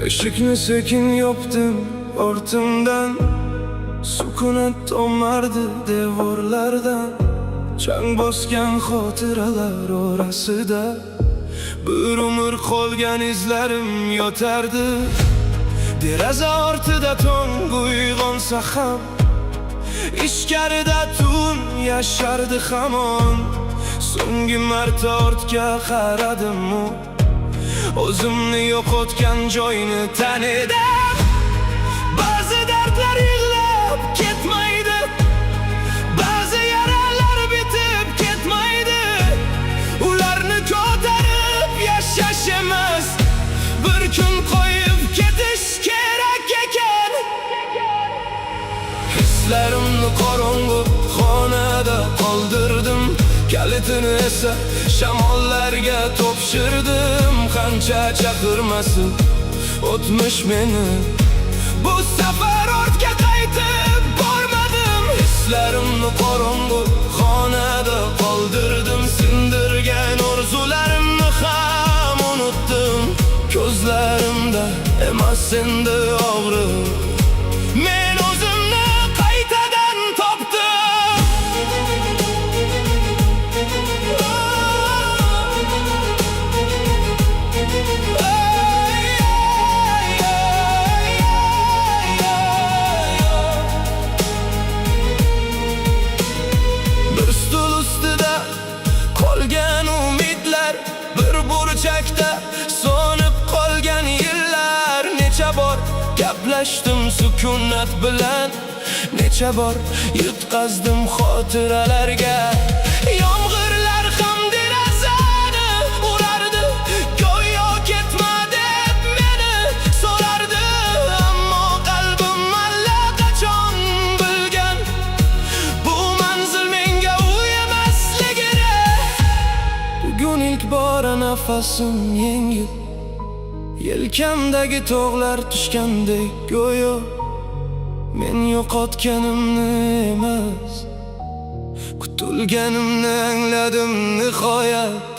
Eshikni sekin yopdim ortimdan, sukunat tomardi devorlardan. Chang bosgan xotiralar orasida bir umr qolgan izlarim yotardi. Deraza ortida tong uyg'onsa ham, ichkarida tun yashardi hamon. So'nggi marta ortga qaradim-u, o'zimni yo'qotgan joyni tanidim. Ba'zi dardlar yig'lab ketmaydi, ba'zi yaralar bitib ketmaydi. Ularni ko'tarib yashash emas, bir kun qo'yib ketish kerak ekan. Hislarimni qorong'u xonada qoldirdim, kalitini esa shamollarga topshirdim. Qancha chaqirmasin o'tmish meni, bu safar ortga qaytib bormadim. Hislarimni qorong'u xonada qoldirdim, sindirgan orzularimni ham unutdim. Ko'zlarimda emas endi og'riq, men o'zimni qaytadan topdim. Bir stul ustida qolgan umidlar, bir burchakda so'nib qolgan yillar. Necha bor gaplashdim sukunat bilan, necha bor yutqazdim xotiralarga. Yomg'irlar ham derazani urardi, go'yo ketma deb meni so'rardi. Ammo qalbim allaqachon bilgan, bu manzil menga uy emasligini. Bugun ilk bora nafasim yengil, yelkamdagi tog'lar tushgandek go'yo. Men yo'qotganimni emas, qutulganimni angladim nihoyat.